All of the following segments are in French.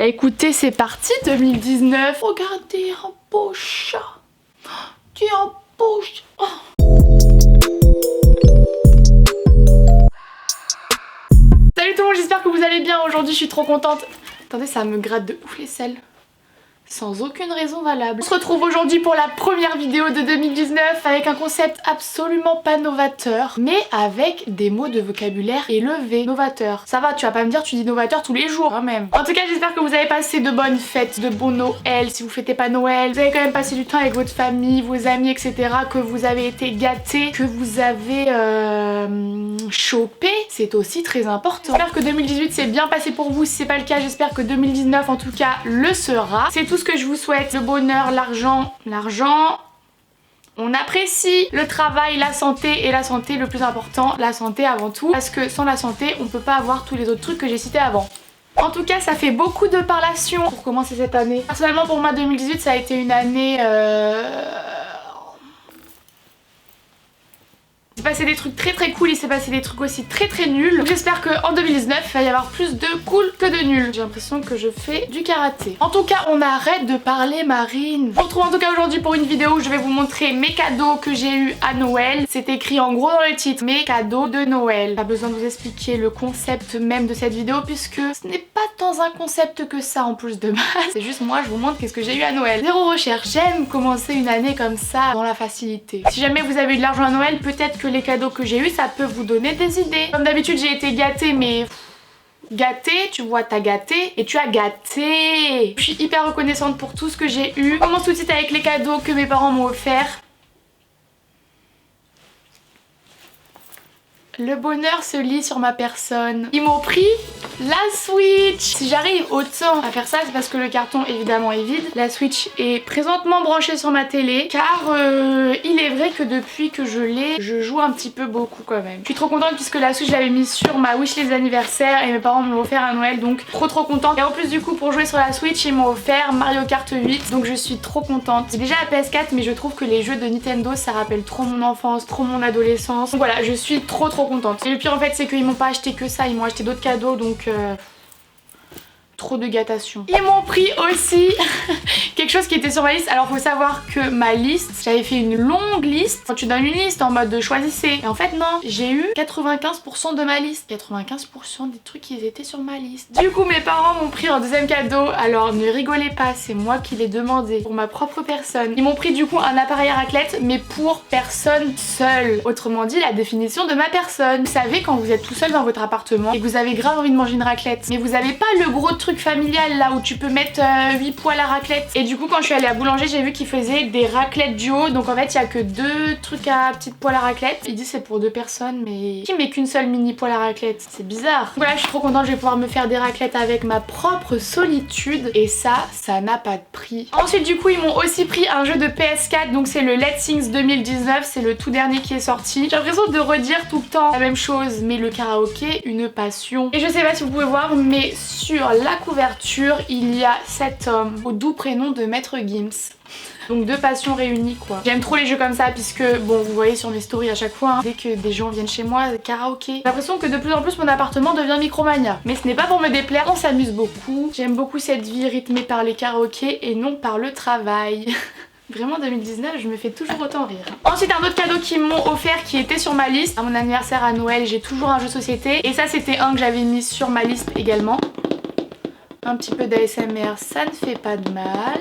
Bah écoutez, c'est parti 2019. Regardez un beau chat. Tu es un beau chat. Oh. Salut tout le monde, j'espère que vous allez bien. Aujourd'hui je suis trop contente. Attendez, ça me gratte de ouf les selles. Sans aucune raison valable. On se retrouve aujourd'hui pour la première vidéo de 2019 avec un concept absolument pas novateur, mais avec des mots de vocabulaire élevés. Novateur. Ça va, tu vas pas me dire tu dis novateur tous les jours quand même. En tout cas, j'espère que vous avez passé de bonnes fêtes, de bons Noël. Si vous fêtez pas Noël, vous avez quand même passé du temps avec votre famille, vos amis, etc. Que vous avez été gâtés, que vous avez chopé. C'est aussi très important. J'espère que 2018 s'est bien passé pour vous. Si c'est pas le cas, j'espère que 2019 en tout cas le sera. C'est tout ce que je vous souhaite, le bonheur, l'argent, on apprécie le travail, la santé, et la santé le plus important, la santé avant tout, parce que sans la santé on peut pas avoir tous les autres trucs que j'ai cités avant. En tout cas, ça fait beaucoup de parlations pour commencer cette année. Personnellement pour moi 2018 ça a été une année il s'est passé des trucs très cool, il s'est passé des trucs aussi très nuls. J'espère qu'en 2019 il va y avoir plus de cool que de nul. J'ai l'impression que je fais du karaté. En tout cas, on arrête de parler Marine. Je vous retrouve en tout cas aujourd'hui pour une vidéo où je vais vous montrer mes cadeaux que j'ai eu à Noël. C'est écrit en gros dans le titre, mes cadeaux de Noël. Pas besoin de vous expliquer le concept même de cette vidéo puisque ce n'est pas tant un concept que ça en plus de base. C'est juste moi, je vous montre qu'est-ce que j'ai eu à Noël. Zéro recherche. J'aime commencer une année comme ça dans la facilité. Si jamais vous avez eu de l'argent à Noël, peut-être que les cadeaux que j'ai eu ça peut vous donner des idées. Comme d'habitude j'ai été gâtée, mais gâtée, tu vois, t'as gâté et tu as gâté. Je suis hyper reconnaissante pour tout ce que j'ai eu. Je commence tout de suite avec les cadeaux que mes parents m'ont offerts. Le bonheur se lit sur ma personne. Ils m'ont pris la Switch. Si j'arrive autant à faire ça, c'est parce que le carton évidemment est vide. La Switch est présentement branchée sur ma télé car il est vrai que depuis que je l'ai, je joue un petit peu beaucoup quand même. Je suis trop contente puisque la Switch je l'avais mise sur ma wishlist d'anniversaire et mes parents me l'ont offert à Noël, donc trop contente. Et en plus du coup pour jouer sur la Switch ils m'ont offert Mario Kart 8, donc je suis trop contente. J'ai déjà la PS4 mais je trouve que les jeux de Nintendo ça rappelle trop mon enfance, trop mon adolescence. Donc voilà, je suis trop contente. Et le pire en fait c'est qu'ils m'ont pas acheté que ça, ils m'ont acheté d'autres cadeaux, donc trop de gâtation. Ils m'ont pris aussi quelque chose qui était sur ma liste. Alors faut savoir que ma liste, j'avais fait une longue liste. Quand tu donnes une liste en mode de choisissez. Et en fait non, j'ai eu 95% de ma liste. 95% des trucs qui étaient sur ma liste. Du coup mes parents m'ont pris un deuxième cadeau. Alors ne rigolez pas, c'est moi qui l'ai demandé pour ma propre personne. Ils m'ont pris du coup un appareil à raclette mais pour personne seule. Autrement dit la définition de ma personne. Vous savez quand vous êtes tout seul dans votre appartement et que vous avez grave envie de manger une raclette mais vous avez pas le gros truc familial là où tu peux mettre 8 poils à raclette. Et du coup quand je suis allée à boulanger j'ai vu qu'ils faisaient des raclettes duo, donc en fait il y a que 2 trucs à petites poêles à raclette. Il dit c'est pour 2 personnes, mais qui met qu'une seule mini poêle à raclette? C'est bizarre. Voilà, je suis trop contente, je vais pouvoir me faire des raclettes avec ma propre solitude et ça n'a pas de prix. Ensuite du coup ils m'ont aussi pris un jeu de PS4, donc c'est le Let's Sing 2019, c'est le tout dernier qui est sorti. J'ai l'impression de redire tout le temps la même chose, mais le karaoké, une passion. Et je sais pas si vous pouvez voir mais sur la couverture il y a cet homme au doux prénom de Maître Gims. Donc 2 passions réunies quoi. J'aime trop les jeux comme ça puisque bon vous voyez sur mes stories à chaque fois hein, dès que des gens viennent chez moi, karaoké. J'ai l'impression que de plus en plus mon appartement devient Micromania. Mais ce n'est pas pour me déplaire, on s'amuse beaucoup. J'aime beaucoup cette vie rythmée par les karaokés et non par le travail. Vraiment 2019 je me fais toujours autant rire. Ensuite un autre cadeau qu'ils m'ont offert qui était sur ma liste. À mon anniversaire à Noël j'ai toujours un jeu de société et ça c'était un que j'avais mis sur ma liste également. Un petit peu d'ASMR, ça ne fait pas de mal.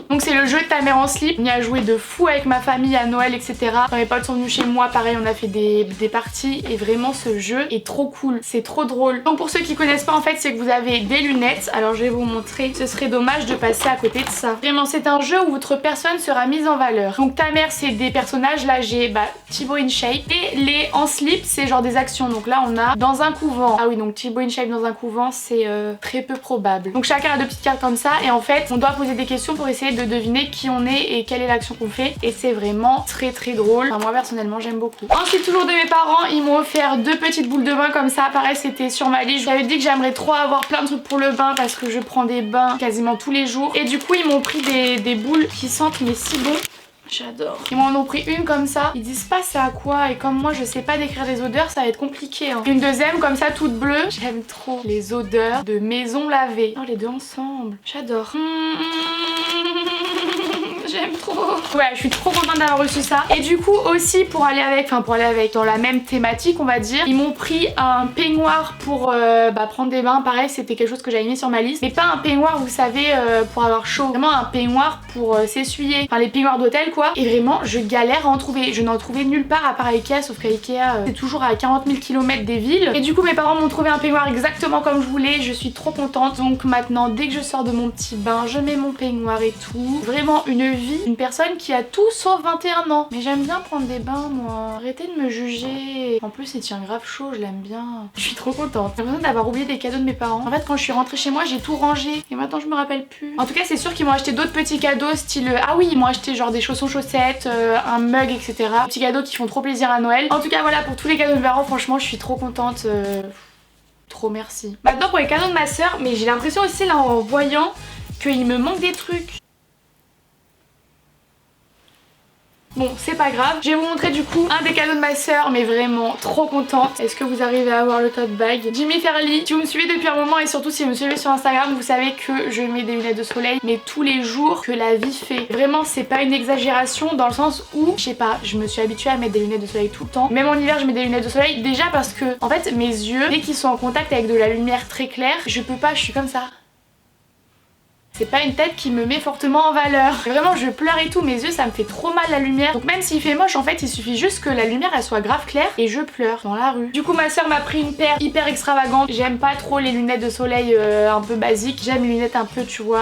Donc c'est le jeu de ta mère en slip. On y a joué de fou avec ma famille à Noël, etc. Quand mes potes sont venus chez moi, pareil, on a fait des parties. Et vraiment, ce jeu est trop cool. C'est trop drôle. Donc pour ceux qui connaissent pas, en fait, c'est que vous avez des lunettes. Alors je vais vous montrer. Ce serait dommage de passer à côté de ça. Vraiment, c'est un jeu où votre personne sera mise en valeur. Donc ta mère, c'est des personnages. Là, j'ai Thibaut InShape. Et les en slip, c'est genre des actions. Donc là, on a dans un couvent. Ah oui, donc Thibaut InShape dans un couvent, c'est très peu probable. Donc chacun a 2 petites cartes comme ça. Et en fait, on doit poser des questions pour essayer de deviner qui on est et quelle est l'action qu'on fait, et c'est vraiment très drôle. Enfin, moi personnellement j'aime beaucoup. Ensuite toujours de mes parents, ils m'ont offert 2 petites boules de bain comme ça, pareil c'était sur ma liste. J'avais dit que j'aimerais trop avoir plein de trucs pour le bain parce que je prends des bains quasiment tous les jours et du coup ils m'ont pris des boules qui sentent mais si bon. J'adore. Ils m'en ont pris une comme ça. Ils disent pas c'est à quoi et comme moi je sais pas décrire les odeurs, ça va être compliqué. Hein. Une deuxième comme ça toute bleue. J'aime trop les odeurs de maison lavée. Oh les deux ensemble. J'adore. J'aime trop. Ouais, je suis trop contente d'avoir reçu ça. Et du coup aussi pour aller avec dans la même thématique on va dire, ils m'ont pris un peignoir pour prendre des bains. Pareil, c'était quelque chose que j'avais mis sur ma liste. Mais pas un peignoir vous savez pour avoir chaud. Vraiment un peignoir pour s'essuyer. Enfin les peignoirs d'hôtel quoi. Et vraiment je galère à en trouver. Je n'en trouvais nulle part à part Ikea, sauf qu'à Ikea c'est toujours à 40 000 km des villes. Et du coup mes parents m'ont trouvé un peignoir exactement comme je voulais. Je suis trop contente. Donc maintenant dès que je sors de mon petit bain, je mets mon peignoir et tout. Vraiment une personne qui a tout sauf 21 ans. Mais j'aime bien prendre des bains moi. Arrêtez de me juger. En plus il tient grave chaud, je l'aime bien. Je suis trop contente. J'ai l'impression d'avoir oublié des cadeaux de mes parents. En fait quand je suis rentrée chez moi j'ai tout rangé. Et maintenant je me rappelle plus. En tout cas c'est sûr qu'ils m'ont acheté d'autres petits cadeaux style... Ah oui ils m'ont acheté genre des chaussons chaussettes, un mug etc. Des petits cadeaux qui font trop plaisir à Noël. En tout cas voilà pour tous les cadeaux de mes parents franchement je suis trop contente. Trop merci. Maintenant pour les cadeaux de ma soeur, mais j'ai l'impression aussi là en voyant qu'il me manque des trucs. Bon c'est pas grave, je vais vous montrer du coup un des cadeaux de ma soeur mais vraiment trop contente. Est-ce que vous arrivez à voir le tote bag? Jimmy Fairly, si vous me suivez depuis un moment et surtout si vous me suivez sur Instagram vous savez que je mets des lunettes de soleil mais tous les jours que la vie fait. Vraiment c'est pas une exagération dans le sens où je sais pas, je me suis habituée à mettre des lunettes de soleil tout le temps. Même en hiver je mets des lunettes de soleil déjà parce que en fait mes yeux dès qu'ils sont en contact avec de la lumière très claire je peux pas, je suis comme ça. C'est pas une tête qui me met fortement en valeur. Et vraiment je pleure et tout, mes yeux ça me fait trop mal la lumière. Donc même s'il fait moche en fait il suffit juste que la lumière elle soit grave claire et je pleure dans la rue. Du coup ma soeur m'a pris une paire hyper extravagante. J'aime pas trop les lunettes de soleil un peu basiques. J'aime les lunettes un peu tu vois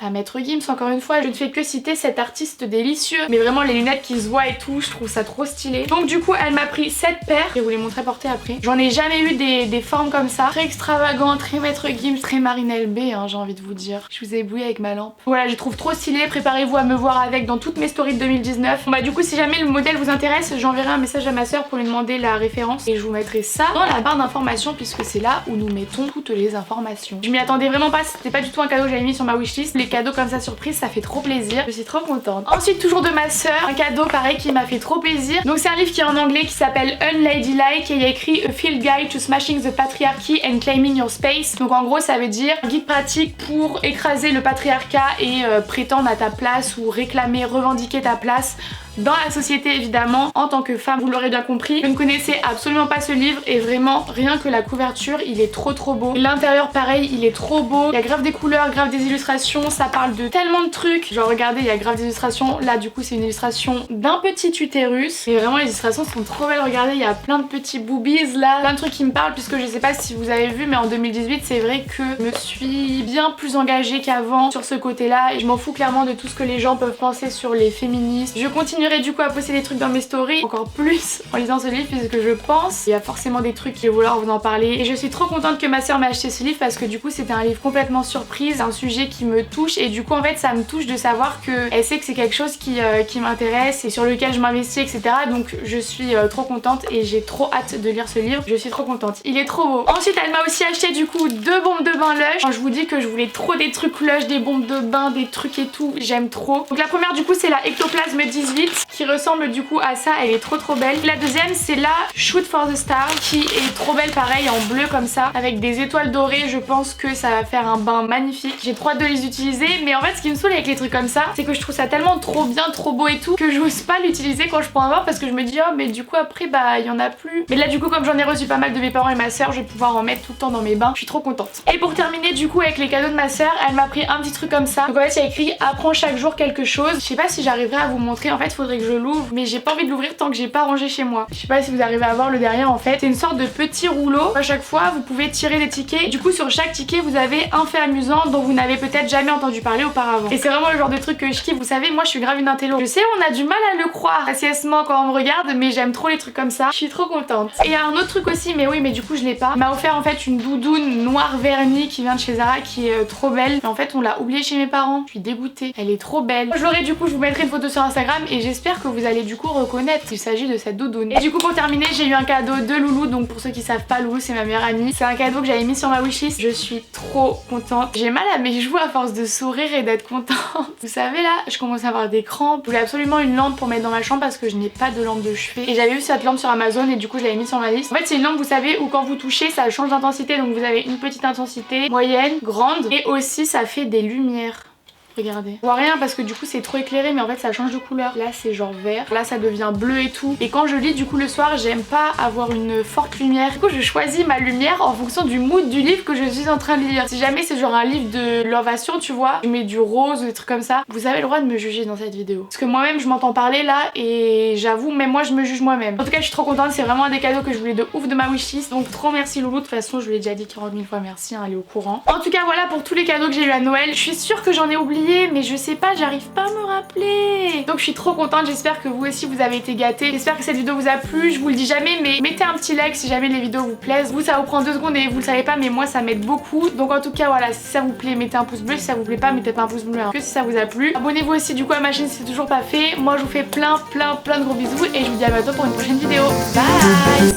à Maître Gims encore une fois. Je ne fais que citer cet artiste délicieux. Mais vraiment les lunettes qui se voient et tout, je trouve ça trop stylé. Donc du coup elle m'a pris cette paire. Je vais vous les montrer portées après. J'en ai jamais eu des formes comme ça. Très extravagant, très Maître Gims, très Marine LB hein, j'ai envie de vous dire. Je vous ai ébloui avec ma lampe. Voilà, je trouve trop stylé, préparez-vous à me voir avec dans toutes mes stories de 2019. Bon bah du coup si jamais le modèle vous intéresse, j'enverrai un message à ma soeur pour lui demander la référence et je vous mettrai ça dans la barre d'informations puisque c'est là où nous mettons toutes les informations. Je m'y attendais vraiment pas, c'était pas du tout un cadeau que j'avais mis sur ma wishlist. Les cadeaux comme ça surprise, ça fait trop plaisir. Je suis trop contente. Ensuite toujours de ma soeur, un cadeau pareil qui m'a fait trop plaisir. Donc c'est un livre qui est en anglais qui s'appelle Unladylike et il y a écrit A Field Guide to Smashing the Patriarchy and Claiming Your Space. Donc en gros ça veut dire un guide pratique pour écraser le patriarcat et prétendre à ta place ou réclamer, revendiquer ta place dans la société évidemment en tant que femme, vous l'aurez bien compris. Je ne connaissais absolument pas ce livre et vraiment rien que la couverture il est trop beau. L'intérieur pareil il est trop beau, il y a grave des couleurs, grave des illustrations, ça parle de tellement de trucs. Genre regardez il y a grave des illustrations, là du coup c'est une illustration d'un petit utérus et vraiment les illustrations sont trop belles, regardez il y a plein de petits boobies là, plein de trucs qui me parlent puisque je sais pas si vous avez vu mais en 2018 c'est vrai que je me suis bien plus engagée qu'avant sur ce côté là et je m'en fous clairement de tout ce que les gens peuvent penser sur les féministes. Je continuerai du coup à poster des trucs dans mes stories encore plus en lisant ce livre puisque je pense il y a forcément des trucs qui vont vouloir vous en parler et je suis trop contente que ma soeur m'ait acheté ce livre parce que du coup c'était un livre complètement surprise, un sujet qui me touche et du coup en fait ça me touche de savoir qu'elle sait que c'est quelque chose qui m'intéresse et sur lequel je m'investis etc. Donc je suis trop contente et j'ai trop hâte de lire ce livre, je suis trop contente, il est trop beau. Ensuite elle m'a aussi acheté du coup 2 bombes de bain Lush. Quand je vous dis que je voulais trop des trucs Lush, des bombes de bain, des trucs et tout, j'aime trop. Donc la première du coup c'est la Ectoplasme 18 qui ressemble du coup à ça, elle est trop belle. La deuxième c'est la Shoot for the Stars qui est trop belle pareil en bleu comme ça avec des étoiles dorées. Je pense que ça va faire un bain magnifique. J'ai trop hâte de les utiliser mais en fait ce qui me saoule avec les trucs comme ça c'est que je trouve ça tellement trop bien, trop beau et tout que j'ose pas l'utiliser quand je prends un bain parce que je me dis oh mais du coup après bah il y en a plus. Mais là du coup comme j'en ai reçu pas mal de mes parents et ma soeur je vais pouvoir en mettre tout le temps dans mes bains. Je suis trop contente. Et pour terminer du coup avec les cadeaux de ma soeur elle m'a pris un petit truc comme ça. Donc en fait il y a écrit apprends chaque jour quelque chose. Je sais pas si j'arriverai à vous montrer, en fait faudrait que je l'ouvre mais j'ai pas envie de l'ouvrir tant que j'ai pas rangé chez moi. Je sais pas si vous arrivez à voir le derrière en fait. C'est une sorte de petit rouleau. À chaque fois vous pouvez tirer des tickets. Du coup sur chaque ticket vous avez un fait amusant dont vous n'avez peut-être jamais entendu parler auparavant. Et c'est vraiment le genre de truc que je kiffe. Vous savez moi je suis grave une intello. Je sais on a du mal à le croire facilement quand on me regarde mais j'aime trop les trucs comme ça. Je suis trop contente. Et il y a un autre truc aussi mais oui mais du coup je l'ai pas. Il m'a offert en fait une doudoune noire vernie qui vient de chez Zara qui est trop belle. Mais en fait on l'a oubliée chez mes parents. Je suis dégoûtée. Elle est trop belle. Je l'aurai du coup je vous mettrai une photo sur Instagram et j'espère que vous allez du coup reconnaître qu'il s'agit de cette doudoune. Et du coup pour terminer j'ai eu un cadeau de Loulou, donc pour ceux qui savent pas, Loulou c'est ma meilleure amie. C'est un cadeau que j'avais mis sur ma wishlist, je suis trop contente. J'ai mal à mes joues à force de sourire et d'être contente. Vous savez là, je commence à avoir des crampes. Je voulais absolument une lampe pour mettre dans ma chambre parce que je n'ai pas de lampe de chevet. Et j'avais vu cette lampe sur Amazon et du coup je l'avais mis sur ma liste. En fait c'est une lampe, vous savez, où quand vous touchez ça change d'intensité, donc vous avez une petite intensité, moyenne, grande, et aussi ça fait des lumières. Regardez. Je vois rien parce que du coup c'est trop éclairé, mais en fait ça change de couleur. Là c'est genre vert, là ça devient bleu et tout. Et quand je lis du coup le soir, j'aime pas avoir une forte lumière. Du coup je choisis ma lumière en fonction du mood du livre que je suis en train de lire. Si jamais c'est genre un livre de l'ovation, tu vois, je mets du rose ou des trucs comme ça, vous avez le droit de me juger dans cette vidéo. Parce que moi-même je m'entends parler là et j'avoue, même moi je me juge moi-même. En tout cas je suis trop contente, c'est vraiment un des cadeaux que je voulais de ouf de ma wishlist. Donc trop merci Loulou, de toute façon je lui ai déjà dit 40 000 fois merci, hein, elle est au courant. En tout cas voilà pour tous les cadeaux que j'ai eu à Noël. Je suis sûre que j'en ai oublié, mais je sais pas, j'arrive pas à me rappeler. Donc je suis trop contente, j'espère que vous aussi vous avez été gâtés. J'espère que cette vidéo vous a plu, je vous le dis jamais, mais mettez un petit like si jamais les vidéos vous plaisent. Vous ça vous prend 2 secondes et vous le savez pas, mais moi ça m'aide beaucoup. Donc en tout cas voilà, si ça vous plaît mettez un pouce bleu, si ça vous plaît pas mettez pas un pouce bleu, hein. Que si ça vous a plu. Abonnez-vous aussi du coup à ma chaîne si c'est toujours pas fait. Moi je vous fais plein de gros bisous et je vous dis à bientôt pour une prochaine vidéo. Bye.